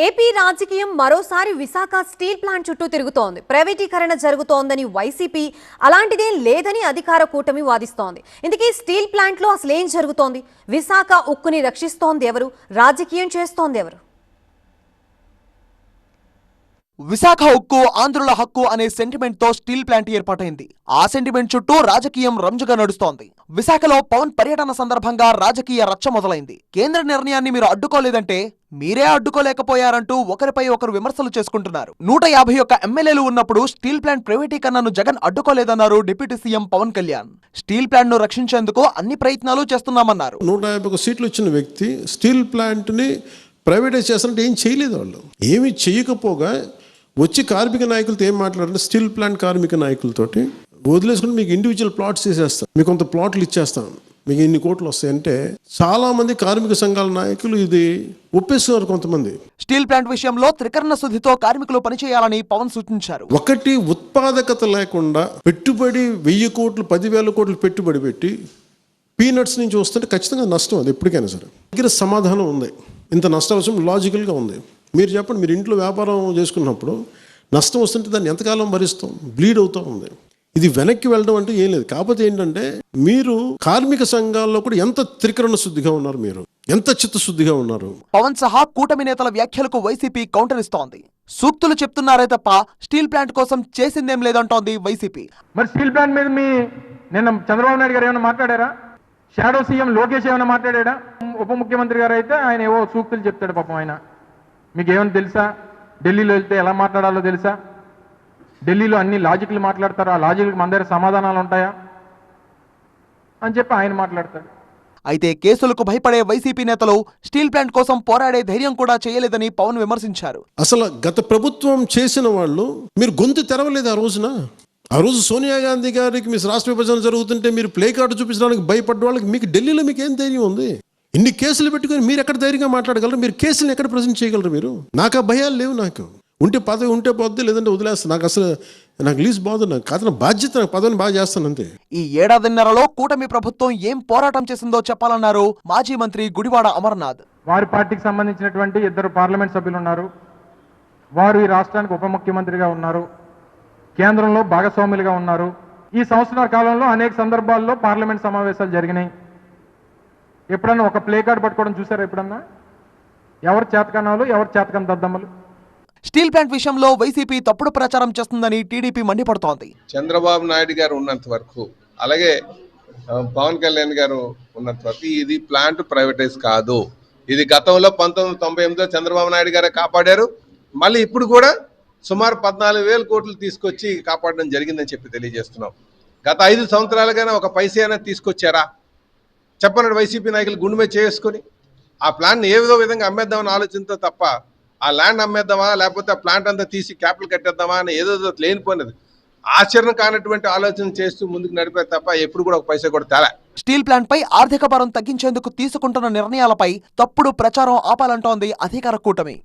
AP రాజకీయం మరోసారి Visakha steel plant చుట్టూ తిరుగుతోంది. ప్రైవేటీకరణ జరుగుతోందని వైసీపీ, అలాంటిదేం లేదని అధికార కూటమి వాదిస్తోంది. ఇందుకే స్టీల్ ప్లాంట్ లో అసలు ఏం జరుగుతోంది? విశాఖ ఉక్కుని రక్షిస్తోంది ఎవరు? రాజకీయం చేస్తోంది ఎవరు? విశాఖ ఉక్కు ఆంధ్రుల హక్కు అనే సెంటిమెంట్ తో స్టీల్ ప్లాంట్ ఏర్పాటైంది. ఆ సెంటిమెంట్ చుట్టూ రాజకీయం రంజుగా నడుస్తోంది. విశాఖలో పవన్ పర్యటన సందర్భంగా రాజకీయ రచ్చ మొదలైంది. కేంద్ర నిర్ణయాన్ని మీరు అడ్డుకోలేదంటే మీరే అడ్డుకోలేకపోయారంటూ ఒకరిపై ఒకరు విమర్శలు చేసుకుంటున్నారు. 151 ఎమ్మెల్యేలు ఉన్నప్పుడు స్టీల్ ప్లాంట్ ప్రైవేటీకరణను జగన్ అడ్డుకోలేదన్నారు deputy CM Pawan Kalyan. Steel plant ను రక్షించేందుకు అన్ని ప్రయత్నాలు చేస్తున్నామన్నారు. 151 సీట్లు ఇచ్చిన వ్యక్తి స్టీల్ ప్లాంట్ ని ప్రైవేటైజ్ చేస్తారంటే ఏం చేయలేదు. వాళ్ళు ఏమి చేయకపోగా వచ్చి కార్మిక నాయకులతో ఏం మాట్లాడారు? స్టీల్ ప్లాంట్ కార్మిక నాయకులతోటి వదిలేసుకుని మీకు ఇండివిజువల్ ప్లాట్స్ చేసేస్తాం, మీకు కొంత ప్లాట్లు ఇచ్చేస్తాం, మీకు ఇన్ని కోట్లు వస్తాయంటే చాలా మంది కార్మిక సంఘాల నాయకులు ఇది ఒప్పేస్తున్నారు. కొంతమంది స్టీల్ ప్లాంట్ విషయంలో త్రికరణ శుద్ధితో కార్మికులు పనిచేయాలని పవన్ సూచించారు. ఒకటి ఉత్పాదకత లేకుండా పెట్టుబడి 1000 కోట్లు 10,000 కోట్లు పెట్టుబడి పెట్టి పీనట్స్ నుంచి వస్తుంటే ఖచ్చితంగా నష్టం. అది ఎప్పటికైనా సరే దగ్గర సమాధానం ఉంది. ఇంత నష్టం లాజికల్గా ఉంది. మీరు చెప్పండి, మీరు ఇంట్లో వ్యాపారం చేసుకున్నప్పుడు నష్టం వస్తుంటే దాన్ని ఎంతకాలం భరిస్తాం? బ్లీడ్ అవుతూ ఉంది. ఇది వెనక్కి వెళ్ళడం అంటే ఏం లేదు. కాకపోతే ఏంటంటే మీరు కార్మిక సంఘాల్లో కూడా ఎంత త్రికరణ శుద్ధిగా ఉన్నారు, మీరు ఎంత చిత్తశుద్ధిగా ఉన్నారు. పవన్ సహా కూటమి నేతల వ్యాఖ్యలకు వైసీపీ కౌంటర్ ఇస్తోంది. సూక్తులు చెప్తున్నారే తప్ప స్టీల్ ప్లాంట్ కోసం చేసిందేం లేదంటోంది వైసీపీ. మరి స్టీల్ ప్లాంట్ మీద నిన్న చంద్రబాబు నాయుడు గారు ఏమైనా మాట్లాడారా? షాడో సీఎం లోకేష్ ఏమైనా మాట్లాడా? ఉప ముఖ్యమంత్రి గారు అయితే ఆయన ఏవో సూక్తులు చెప్తాడు పాపం. ఆయన మీకు ఏమైనా తెలుసా? ఢిల్లీలో వెళ్తే ఎలా మాట్లాడాలో తెలుసా? ఢిల్లీలో అన్ని లాజిక్లు మాట్లాడతారు. ఆ లాజిక్కి మన దగ్గర సమాధానాలు ఉంటాయా అని చెప్పి ఆయన మాట్లాడతాడు. అయితే కేసులకు భయపడే వైసీపీ నేతలు స్టీల్ ప్లాంట్ కోసం పోరాడే ధైర్యం కూడా చేయలేదని పవన్ విమర్శించారు. అసలు గత ప్రభుత్వం చేసిన వాళ్ళు మీరు గొంతు తెరవలేదు. ఆ రోజు సోనియా గాంధీ గారికి మీ రాష్ట్ర విభజన జరుగుతుంటే మీరు ప్లే కార్డు చూపించడానికి భయపడ్డ వాళ్ళకి మీకు ఢిల్లీలో మీకు ఏం ధైర్యం ఉంది? ఇన్ని కేసులు పెట్టుకుని మీరు ఎక్కడ ధైర్యంగా మాట్లాడగలరు? మీరు కేసులను ఎక్కడ ప్రజెంట్ చేయగలరు? మీరు నాకు ఆ భయాలు లేవు. నాకు ఉంటే పదవి ఉంటే పోద్ది, లేదంటే వదిలేస్తాను. నాకు లీజ్ బాధ. నాకు కాదు, బాధ్యత. నాకు పదవిని బాగా చేస్తాను అంతే. ఈ ఏడాదిన్నరలో కూటమి ప్రభుత్వం ఏం పోరాటం చేసిందో చెప్పాలన్నారు మాజీ మంత్రి గుడివాడ అమర్నాథ్. వారి పార్టీకి సంబంధించినటువంటి 2 పార్లమెంట్ సభ్యులు ఉన్నారు. వారు ఈ రాష్ట్రానికి ఉప ముఖ్యమంత్రిగా ఉన్నారు. కేంద్రంలో భాగస్వాములుగా ఉన్నారు. ఈ సంవత్సరాల కాలంలో అనేక సందర్భాల్లో పార్లమెంట్ సమావేశాలు జరిగినాయి. ఎప్పుడన్నా ఒక ప్లే కార్డ్ పట్టుకోవడం చూసారా? ఎప్పుడన్నా ఎవరు చేతకన్నాలు, ఎవరు చేతకం దద్దమ్మలు? స్టీల్ ప్లాంట్ విషయంలో వైసీపీ తప్పుడు ప్రచారం చేస్తుందని టీడీపీ మండిపడుతోంది. చంద్రబాబు నాయుడు గారు ఉన్నంత వరకు, అలాగే పవన్ కళ్యాణ్ గారు ఉన్నంత వరకు ఇది ప్లాంట్ ప్రైవేటైజ్ కాదు. ఇది గతంలో 1998లో చంద్రబాబు నాయుడు గారే కాపాడారు. మళ్ళీ ఇప్పుడు కూడా సుమారు 14,000 కోట్లు తీసుకొచ్చి కాపాడడం జరిగిందని చెప్పి తెలియజేస్తున్నాం. గత 5 సంవత్సరాలుగానే ఒక పైసా అయినా తీసుకొచ్చారా చెప్పండి వైసీపీ నాయకులు గుండె మీద చేసుకొని? ఆ ప్లాన్ ఏదో విధంగా అమ్మేద్దామని ఆలోచనతో తప్ప ఆ ల్యాండ్ అమ్మేద్దామా, లేకపోతే ఆ ప్లాంట్ అంతా తీసి క్యాపిటల్ కట్టేద్దామా అని ఏదో లేనిపోయినది ఆచరణ కానటువంటి ఆలోచన చేస్తూ ముందుకు నడిపే తప్ప ఎప్పుడు కూడా ఒక పైసా కూడా తేలా. స్టీల్ ప్లాంట్ పై ఆర్థిక భారం తగ్గించేందుకు తీసుకుంటున్న నిర్ణయాలపై తప్పుడు ప్రచారం ఆపాలంటోంది అధికార కూటమి.